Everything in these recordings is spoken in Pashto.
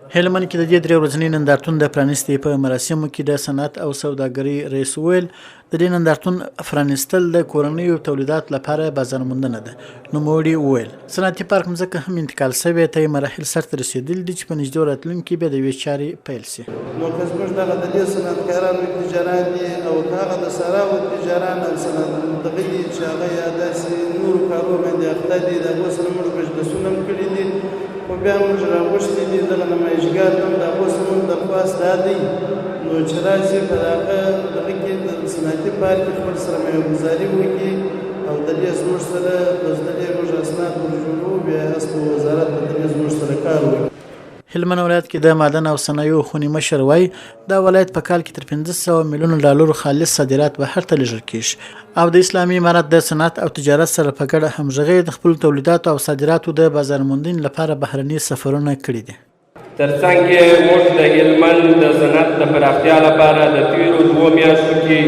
هلمند کې د دې درې ورځني نندارتون د پرانیستي په مراسمو کې د صنعت او سوداګرۍ رئیس وویل د دې نندارتون پرانیستل د کورنیو تولیداتو لپاره بازار موندنه ده. نوموړي وویل صنعتي پارک مځکه هم انتقال شوې ته مراحل سرته رسېدلي دي چې په نږدې راتلونکي کې به د یوې چارې پیل شي. نو که زموږ دغه د دې صنعتکارانو تجاران دي او هغه د سراو تجاران او صنعت دغه دي چې هغه یا داسې نورو کارو باندې اخته دي د هغو سره موږ مجلسونه هم کړي دي خو بیا موږ راغوښتي دي دغه نمایشګاه ته هم د هغو سره موږ درخواست دا دی نو چې راشي په دغه کې د صنعتي پارک کې خپل سرمایه ګزاري وکړي او د دې زموږ سره د دې موږ اسناد ورجوړو بیا په وزارت د دې زموږ سره کار وکړي. هلمند ولایت کې د معدن او صنایعو خونې مشر وایي دا ولایت په کال کې تر 500 میلیونه ډالرو خالص صادرات بهر ته لیږل کیږي او د اسلامي امارت د صنعت او تجارت سره په ګډه همغږي د خپل تولیداتو او صادراتو د بازار موندنې لپاره بهرني سفرونه کړي دي. ترڅنګ موږ د هلمند د صنعت د پراختیا لپاره د تیرو 2 میاشتو کې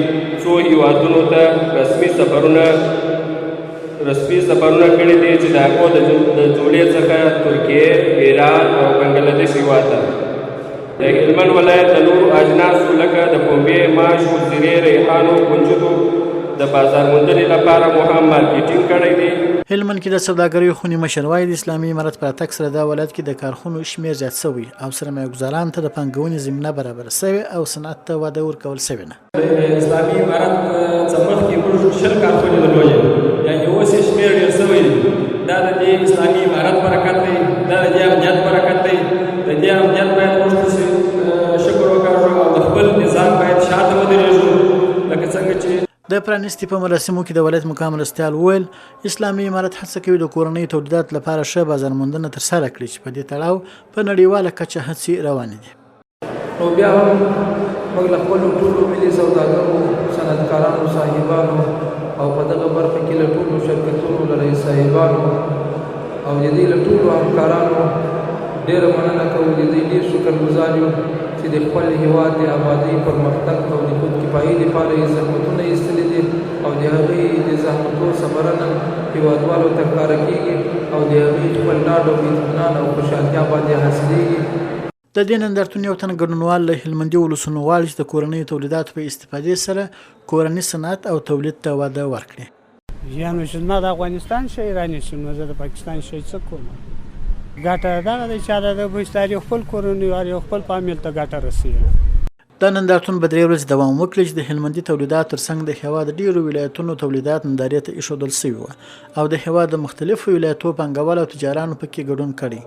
څو هیوادونو ته رسمي سفرونه کړي دي چې د هغو د جوړې څخه ترکیې، ایران او بنګلادیش هیواد ته. د هلمند ولایت د نورو اجناسو لکه د پنبې، ماشو، زیرې، ریحانو، کنجدو د بازار موندنې لپاره مو هم مارکیټینګ کړی دی. هلمند کې د سوداګرۍ خونې مشر وایي د اسلامي امارت په راتګ سره دا ولایت کې د کارخونو شمېر زیات شوی او سرمایه ګزارانو ته د پانګونې زمینه برابره شوې او صنعت ته وده ورکول شوې نه. د اسلامي امارت څخه مخکې موږ 10 کارخونې درلودې یعنې اوس یې شمېر ډېر شوی دی. دا د دې اسلامي امارت برکت دی، دا د دې امنیت برکت دی. د دې امنیت باید موږ ته شکر وکړو او د خپل نظام باید شاته ودرېږو لکه څنګه چې د پرانیستي په مراسمو کې د ولایت مقام مرستیال وویل اسلامي امارت هڅه کوي د کورنۍ تولیداتو لپاره ښه بازار موندنه ترسره کړي چې په دې تړاو په نړیواله کچه هڅې روانې دي. نو بیا هم موږ له خپلو ټولو ملي سوداګرو، صنعتکارانو، صاحبانو او په دغه برخه کې له ټولو شرکتونو له رئیس صاحبانو او د دې له ټولو همکارانو ډېره مننه کوو. د دې ډېر شکرګزار یو چې د خپل هېواد د ابادۍ، پرمختګ او د خودکفایۍ لپاره یې زحمتونه ایستلي دي او د هغې د زحمتو ثمره نن هېوادوالو ته ښکاره کېږي او د هغې خپل ډاډ او اطمینان او خوشحالتیا باندې حاصلېږي. د دې نندارتون یو تن ګډونوال له هلمندي ولسونو غواړي چې د کورنیو تولیداتو په استفادې سره کورني صنعت او تولید ته وده ورکړي. یعنې چې ما د افغانستان شی رانیسم نو زه د پاکستان شی څه کوم؟ ګټه دغه دی چې د بشتاري خپل کورنیو خپل فامیل ته ګټه رسوي. دا نندارتون به 3 ورځې دوام وکړي چې د هلمندي تولیداتو ترڅنګ د هېواد ډېرو ولایتونو تولیدات نندارې ته ایښودل شوي وو او د هېواد د مختلفو ولایتونو پانګوال او تجارانو پکې ګډون کړی.